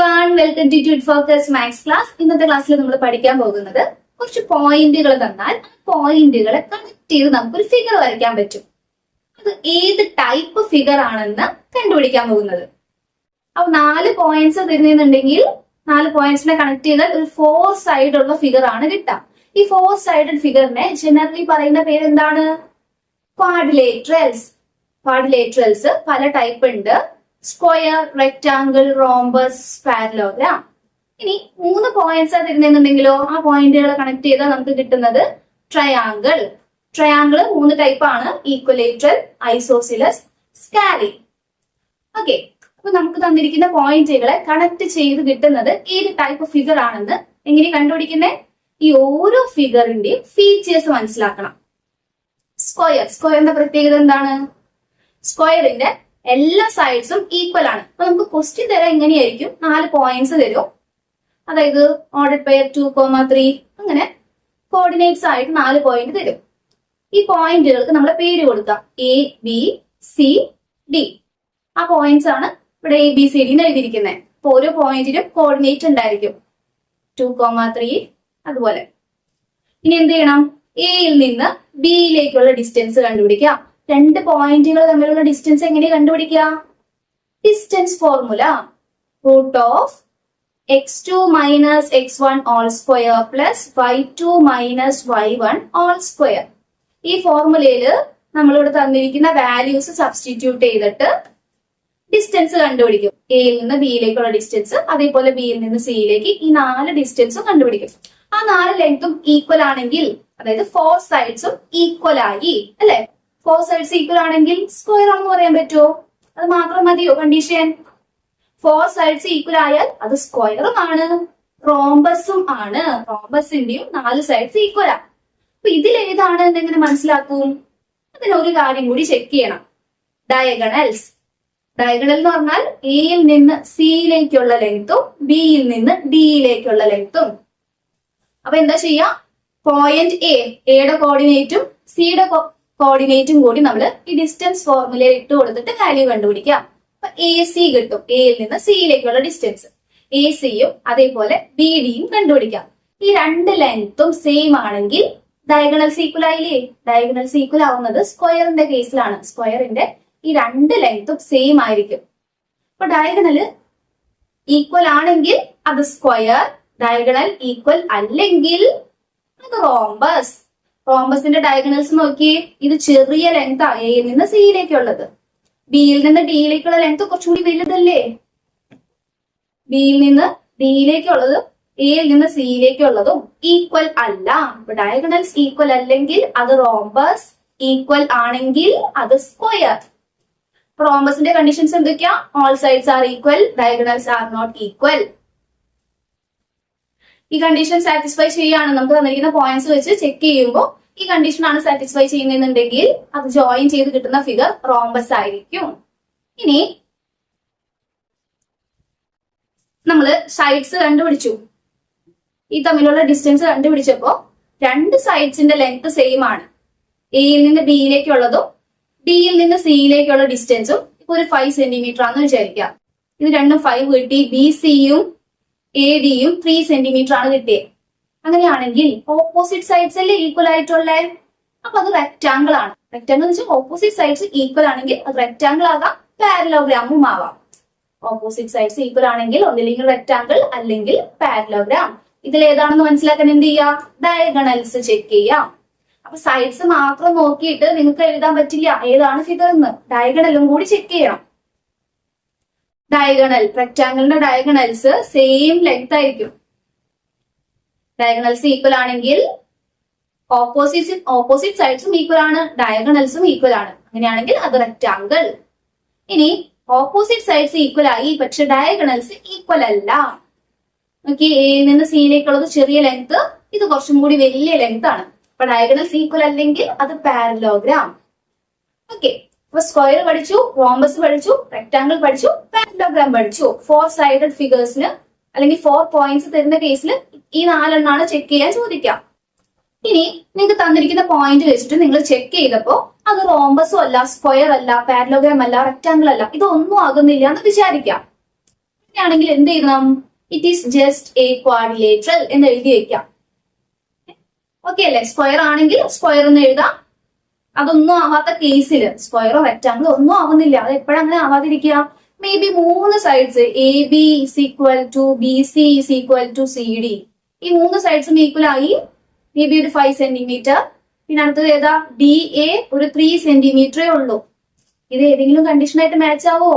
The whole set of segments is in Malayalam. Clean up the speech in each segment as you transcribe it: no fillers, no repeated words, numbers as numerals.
everyone, welcome to Tude Focus Maths class. ഇന്നത്തെ ക്ലാസ്സിൽ നമ്മൾ പഠിക്കാൻ പോകുന്നത് കുറച്ച് പോയിന്റുകൾ തന്നാൽ ആ പോയിന്റുകളെ കണക്ട് ചെയ്ത് നമുക്കൊരു ഫിഗർ വരയ്ക്കാൻ പറ്റും. അത് ഏത് ടൈപ്പ് ഫിഗർ ആണെന്ന് കണ്ടുപിടിക്കാൻ പോകുന്നത്. അപ്പൊ 4 പോയിന്റ്സ് തരുന്നുണ്ടെങ്കിൽ 4 പോയിന്റ്സിനെ കണക്ട് ചെയ്താൽ ഒരു 4 സൈഡ് ഉള്ള ഫിഗർ ആണ് കിട്ടുക. ഈ 4 സൈഡഡ് ഫിഗറിനെ ജനറലി പറയുന്ന പേര് എന്താണ്? ക്വാഡ്രിലേറ്ററൽസ്. ക്വാഡ്രിലേറ്ററൽസ് പല ടൈപ്പ് ഉണ്ട്. Square, rectangle, rhombus, parallelogram. ഇനി 3 പോയിന്റ്സ് തരുന്നുണ്ടെങ്കിലോ ആ പോയിന്റുകളെ കണക്ട് ചെയ്താൽ നമുക്ക് കിട്ടുന്നത് ട്രയാങ്കിൾ. ട്രയാങ്കിൾ 3 ടൈപ്പ് ആണ്: ഈക്വലേറ്ററൽ, ഐസോസിലസ്, സ്കാലി. ഓക്കെ, അപ്പൊ നമുക്ക് തന്നിരിക്കുന്ന പോയിന്റുകളെ കണക്ട് ചെയ്ത് കിട്ടുന്നത് ഏത് ടൈപ്പ് ഫിഗർ ആണെന്ന് എങ്ങനെ കണ്ടുപിടിക്കുന്നേ? ഈ ഓരോ ഫിഗറിന്റെയും ഫീച്ചേഴ്സ് മനസ്സിലാക്കണം. സ്ക്വയറിന്റെ പ്രത്യേകത എന്താണ്? സ്ക്വയറിന്റെ എല്ലാ സൈഡ്സും ഈക്വൽ ആണ്. അപ്പൊ നമുക്ക് ക്വസ്റ്റ്യൻ തരാൻ എങ്ങനെയായിരിക്കും? 4 പോയിന്റ്സ് തരും, അതായത് ഓർഡർ പെയർ 2,3 അങ്ങനെ കോർഡിനേറ്റ്സ് ആയിട്ട് 4 പോയിന്റ് തരും. ഈ പോയിന്റുകൾക്ക് നമ്മൾ പേര് കൊടുക്കാം: എ, ബി, സി, ഡി. ആ പോയിന്റ്സ് ആണ് ഇവിടെ എ, ബി, സി, ഡി എന്ന് എഴുതിയിരിക്കുന്നത്. അപ്പൊ ഓരോ പോയിന്റിനും കോർഡിനേറ്റ് ഉണ്ടായിരിക്കും, 2,3 അതുപോലെ. ഇനി എന്ത് ചെയ്യണം? എയിൽ നിന്ന് ബിയിലേക്കുള്ള ഡിസ്റ്റൻസ് കണ്ടുപിടിക്കാം. 2 പോയിന്റുകൾ തമ്മിലുള്ള ഡിസ്റ്റൻസ് എങ്ങനെ കണ്ടുപിടിക്കുക? Distance formula: √x2 - x1 all square plus y2 - y1 all square. ഈ ഫോർമുലയില് നമ്മളിവിടെ തന്നിരിക്കുന്ന വാല്യൂസ് സബ്സ്റ്റിറ്റ്യൂട്ട് ചെയ്തിട്ട് ഡിസ്റ്റൻസ് കണ്ടുപിടിക്കും. എയിൽ നിന്ന് ബിയിലേക്കുള്ള ഡിസ്റ്റൻസ്, അതേപോലെ ബിയിൽ നിന്ന് സിയിലേക്ക് ഈ 4 ഡിസ്റ്റൻസും കണ്ടുപിടിക്കും. ആ 4 ലെങ്തും ഈക്വൽ ആണെങ്കിൽ, അതായത് 4 സൈഡ്സും ഈക്വൽ ആയി അല്ലെ? 4 സൈഡ്സ് ഈക്വൽ ആണെങ്കിൽ സ്ക്വയർ ആണെന്ന് പറയാൻ പറ്റുമോ? അത് മാത്രം മതിയോ കണ്ടീഷൻ? 4 സൈഡ്സ് ഈക്വൽ ആയാൽ അത് സ്ക്വയറും ആണ്, റോംബസും ആണ്. റോംബസിന്റെയും 4 സൈഡ്സ് ഈക്വൽ ആണ്. അപ്പൊ ഇതിലേതാണ് എന്നെങ്ങനെ മനസ്സിലാക്കും? അതിനൊരു കാര്യം കൂടി ചെക്ക് ചെയ്യണം: ഡയഗണൽസ്. ഡയഗണൽ എന്ന് പറഞ്ഞാൽ എയിൽ നിന്ന് സിയിലേക്കുള്ള ലെങ്തും ബിയിൽ നിന്ന് ഡിയിലേക്കുള്ള ലെങ്തും. അപ്പൊ എന്താ ചെയ്യാ? പോയിന്റ് എയുടെ കോർഡിനേറ്റും സിയുടെ കോർഡിനേറ്റും കൂടി നമ്മൾ ഈ ഡിസ്റ്റൻസ് ഫോർമുലയിൽ ഇട്ട് കൊടുത്തിട്ട് വാല്യൂ കണ്ടുപിടിക്കാം. അപ്പൊ എ സി കിട്ടും, എയിൽ നിന്ന് സിയിലേക്കുള്ള ഡിസ്റ്റൻസ്. എ സിയും അതേപോലെ ബി ഡിയും കണ്ടുപിടിക്കാം. ഈ 2 ലെങ്ത്തും സെയിം ആണെങ്കിൽ ഡയഗണൽസ് ഈക്വൽ ആയില്ലേ? ഡയഗണൽസ് ഈക്വൽ ആവുന്നത് സ്ക്വയറിന്റെ കേസിലാണ്. സ്ക്വയറിന്റെ ഈ 2 ലെങ്ത്തും സെയിം ആയിരിക്കും. അപ്പൊ ഡയഗണല് ഈക്വൽ ആണെങ്കിൽ അത് സ്ക്വയർ, ഡയഗണൽ ഈക്വൽ അല്ലെങ്കിൽ അത് റോംബസ്. റോംബസിന്റെ ഡയഗണൽസ് നോക്കിയേ, ഇത് ചെറിയ ലെങ്ത് ആ എയിൽ നിന്ന് സിയിലേക്കുള്ളത്. ബിയിൽ നിന്ന് ഡിയിലേക്കുള്ള ലെങ്ത് കുറച്ചുകൂടി വലുതല്ലേ? ബിയിൽ നിന്ന് ഡിയിലേക്കുള്ളത് എയിൽ നിന്ന് സിയിലേക്കുള്ളതും ഈക്വൽ അല്ല. അപ്പൊ ഡയഗണൽസ് ഈക്വൽ അല്ലെങ്കിൽ അത് റോംബസ്, ഈക്വൽ ആണെങ്കിൽ അത് സ്ക്വയർ. റോംബസിന്റെ കണ്ടീഷൻസ് എന്തൊക്കെയാ? All sides are equal, diagonals are not equal. ഈ കണ്ടീഷൻ സാറ്റിസ്ഫൈ ചെയ്യാണ് നമുക്ക് തന്നിരിക്കുന്ന പോയിന്റ്സ് വെച്ച് ചെക്ക് ചെയ്യുമ്പോൾ ഈ കണ്ടീഷൻ ആണ് സാറ്റിസ്ഫൈ ചെയ്യുന്നുണ്ടെങ്കിൽ അത് ജോയിൻ ചെയ്ത് കിട്ടുന്ന ഫിഗർ റോംബസ് ആയിരിക്കും. ഇനി നമ്മള് സൈഡ്സ് കണ്ടുപിടിച്ചു. ഈ തമ്മിലുള്ള ഡിസ്റ്റൻസ് കണ്ടുപിടിച്ചപ്പോ 2 സൈഡ്സിന്റെ ലെങ്ത് സെയിം ആണ്. എയിൽ നിന്ന് ബിയിലേക്കുള്ളതും ഡിയിൽ നിന്ന് സിയിലേക്കുള്ള ഡിസ്റ്റൻസും ഇപ്പൊ ഒരു 5 സെന്റിമീറ്റർ ആണെന്ന് വിചാരിക്കാം. ഇത് രണ്ടും 5 കിട്ടി. ബി സിയും എ ഡിയും 3 സെന്റിമീറ്റർ ആണ് കിട്ടിയത്. അങ്ങനെയാണെങ്കിൽ ഓപ്പോസിറ്റ് സൈഡ്സ് അല്ലേ ഈക്വൽ ആയിട്ടുള്ളേ? അപ്പൊ അത് റെക്ടാങ്കിൾ ആണ്. റെക്ടാങ്കിൾ എന്ന് വെച്ചാൽ ഓപ്പോസിറ്റ് സൈഡ്സ് ഈക്വൽ ആണെങ്കിൽ അത് റെക്ടാങ്കിൾ ആകാം, പാരലോഗ്രാമും ആവാം. ഓപ്പോസിറ്റ് സൈഡ്സ് ഈക്വൽ ആണെങ്കിൽ ഒന്നില്ലെങ്കിൽ റെക്ടാങ്കിൾ അല്ലെങ്കിൽ പാരലോഗ്രാം. ഇതിൽ ഏതാണെന്ന് മനസ്സിലാക്കാൻ എന്ത് ചെയ്യാം? ഡയഗണൽസ് ചെക്ക് ചെയ്യാം. അപ്പൊ സൈഡ്സ് മാത്രം നോക്കിയിട്ട് നിങ്ങൾക്ക് എഴുതാൻ പറ്റില്ല ഏതാണ് ഫിഗർ എന്ന്. ഡയഗണലും കൂടി ചെക്ക് ചെയ്യണം. ഡയഗണൽ, റെക്ടാങ്കിളിന്റെ ഡയഗണൽസ് സെയിം ലെങ്ത് ആയിരിക്കും. ഡയഗണൽസ് ഈക്വൽ ആണെങ്കിൽ ഓപ്പോസിറ്റ് സൈഡ്സും ഈക്വൽ ആണ്, ഡയഗണൽസും ഈക്വൽ ആണ്. അങ്ങനെയാണെങ്കിൽ അത് റെക്ടാങ്കിൾ. ഇനി ഓപ്പോസിറ്റ് സൈഡ്സ് ഈക്വൽ ആയി, പക്ഷെ ഡയഗണൽസ് ഈക്വൽ അല്ല. നോക്കി, എയിൽ നിന്ന് സിയിലേക്കുള്ളത് ചെറിയ ലെങ്ത്, ഇത് കുറച്ചും കൂടി വലിയ ലെങ്ത് ആണ്. അപ്പൊ ഡയഗണൽസ് ഈക്വൽ അല്ലെങ്കിൽ അത് പാരലോഗ്രാം. ഓക്കെ, അപ്പൊ സ്ക്വയർ പഠിച്ചു, റോംബസ് പഠിച്ചു, റെക്ടാങ്കിൾ പഠിച്ചു, പാരലോഗ്രാം പഠിച്ചു. 4 സൈഡഡ് ഫിഗേഴ്സിന് അല്ലെങ്കിൽ 4 പോയിന്റ്സ് തരുന്ന കേസിൽ ഈ 4 എണ്ണാണ് ചെക്ക് ചെയ്യാൻ ചോദിക്കാം. ഇനി നിങ്ങൾക്ക് തന്നിരിക്കുന്ന പോയിന്റ് വെച്ചിട്ട് നിങ്ങൾ ചെക്ക് ചെയ്തപ്പോ അത് റോംബസും അല്ല, സ്ക്വയർ അല്ല, പാരലോഗ്രാം അല്ല, റെക്ടാങ്കിൾ അല്ല, ഇതൊന്നും ആകുന്നില്ല എന്ന് വിചാരിക്കാം. അങ്ങനെയാണെങ്കിൽ എന്ത് ചെയ്യണം? It is just a quadrilateral എന്ന് എഴുതി വെക്കാം. ഓക്കെ അല്ലെ? സ്ക്വയർ ആണെങ്കിൽ സ്ക്വയർ എന്ന് എഴുതാം. അതൊന്നും ആവാത്ത കേസിൽ സ്ക്വയറോ റെക്ടാങ്കിളോ ഒന്നും ആവുന്നില്ല, അത് എപ്പോഴും അങ്ങനെ ആവാതിരിക്കുക? May be 3 sides A B is equal to B C is equal to C D, ഈ 3 സൈഡ്സും ഈക്വൽ ആയി മേ ബി ഒരു 5 സെന്റിമീറ്റർ. പിന്നെ അടുത്തത് ഏതാ? ഡി എ ഒരു 3 സെന്റിമീറ്ററേ ഉള്ളൂ. ഇത് ഏതെങ്കിലും കണ്ടീഷനായിട്ട് മാച്ച് ആവോ?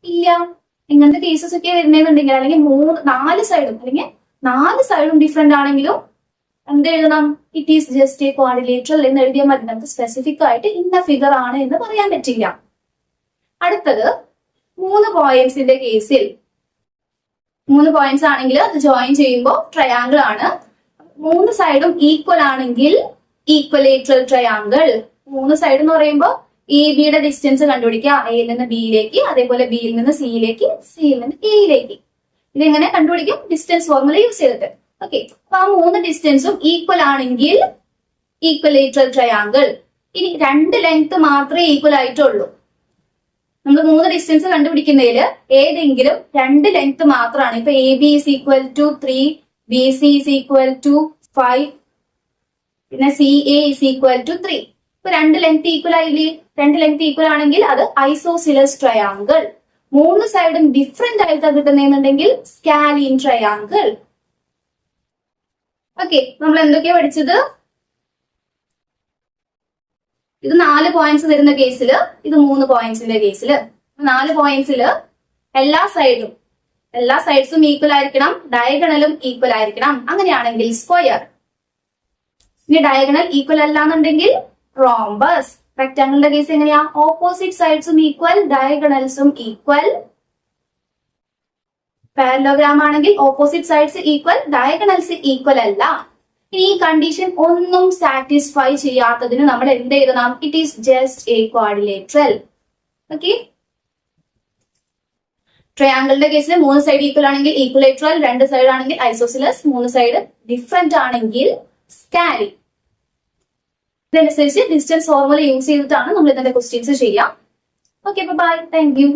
ഇല്ല. ഇങ്ങനത്തെ കേസസ് ഒക്കെ വരുന്നുണ്ടെങ്കിൽ അല്ലെങ്കിൽ 4 സൈഡും അല്ലെങ്കിൽ 4 സൈഡും ഡിഫറെന്റ് ആണെങ്കിലും എന്ത് എഴുതണം? It is just a quadrilateral എന്ന് എഴുതിയാൽ മതി. നമുക്ക് സ്പെസിഫിക് ആയിട്ട് ഇന്ന ഫിഗർ ആണ് എന്ന് പറയാൻ പറ്റില്ല. അടുത്തത് 3 പോയിന്റ്സിന്റെ കേസിൽ 3 പോയിന്റ്സ് ആണെങ്കിൽ അത് ജോയിൻ ചെയ്യുമ്പോൾ ട്രയാങ്കിൾ ആണ്. 3 സൈഡും ഈക്വൽ ആണെങ്കിൽ ഈക്വലേറ്ററൽ ട്രയാങ്കിൾ. 3 സൈഡ് എന്ന് പറയുമ്പോൾ എ ബിയുടെ ഡിസ്റ്റൻസ് കണ്ടുപിടിക്കുക. എയിൽ നിന്ന് ബിയിലേക്ക്, അതേപോലെ ബിയിൽ നിന്ന് സിയിലേക്ക്, സിയിൽ നിന്ന് എയിലേക്ക്. ഇതെങ്ങനെ കണ്ടുപിടിക്കും? ഡിസ്റ്റൻസ് ഫോർമുല യൂസ് ചെയ്തിട്ട്. ഓക്കെ, അപ്പൊ ആ 3 ഡിസ്റ്റൻസും ഈക്വൽ ആണെങ്കിൽ ഈക്വലേറ്ററൽ ട്രയാങ്കിൾ. ഇനി 2 ലെങ്ത് മാത്രമേ ഈക്വൽ ആയിട്ടുള്ളൂ. നമ്മൾ 3 ഡിസ്റ്റൻസ് കണ്ടുപിടിക്കുന്നതിൽ ഏതെങ്കിലും 2 ലെങ്ത് മാത്രമാണ്. ഇപ്പൊ A B is equal to 3, B C is equal to 5, പിന്നെ C A is equal to 3. ഇപ്പൊ 2 ലെങ്ത് ഈക്വൽ ആയില്ലേ? 2 ലെങ്ത് ഈക്വൽ ആണെങ്കിൽ അത് ഐസോസിലസ് ട്രയാങ്കിൾ. 3 സൈഡും ഡിഫറെന്റ് ആയിട്ട് കിട്ടുന്നുണ്ടെങ്കിൽ സ്കാലിൻ ട്രയാങ്കിൾ. ഓക്കെ, നമ്മൾ എന്തൊക്കെയാ പഠിച്ചത്? ഇത് 4 പോയിന്റ്സ് വരുന്ന കേസില്, ഇത് 3 പോയിന്റ്സിന്റെ കേസില്. 4 പോയിന്റ്സില് എല്ലാ സൈഡ്സും ഈക്വൽ ആയിരിക്കണം, ഡയഗണലും ഈക്വൽ ആയിരിക്കണം. അങ്ങനെയാണെങ്കിൽ സ്ക്വയർ. ഇനി ഡയഗണൽ ഈക്വൽ അല്ലാന്നുണ്ടെങ്കിൽ റോംബസ്. റെക്ടാങ്കിളിന്റെ കേസ് എങ്ങനെയാ? ഓപ്പോസിറ്റ് സൈഡ്സും ഈക്വൽ, ഡയഗണൽസും ഈക്വൽ. പാരലോഗ്രാം ആണെങ്കിൽ opposite sides equal, diagonals equal അല്ല. ഇനി ഈ കണ്ടീഷൻ ഒന്നും സാറ്റിസ്ഫൈ ചെയ്യാത്തതിന് നമ്മൾ എന്ത് എഴുതണം? It is just a quadrilateral. Okay, ട്രയാങ്കിളിന്റെ കേസിൽ 3 സൈഡ് ഈക്വൽ ആണെങ്കിൽ ഈക്വലേറ്ററൽ, 2 സൈഡ് ആണെങ്കിൽ ഐസോസിലസ്, 3 സൈഡ് ഡിഫറെന്റ് ആണെങ്കിൽ സ്കാലിൻ. ഇതനുസരിച്ച് ഡിസ്റ്റൻസ് ഫോർമുല യൂസ് ചെയ്തിട്ടാണ് നമ്മൾ ഇതിന്റെ ക്വസ്റ്റ്യൻസ് ചെയ്യാം. Okay, bye, thank U.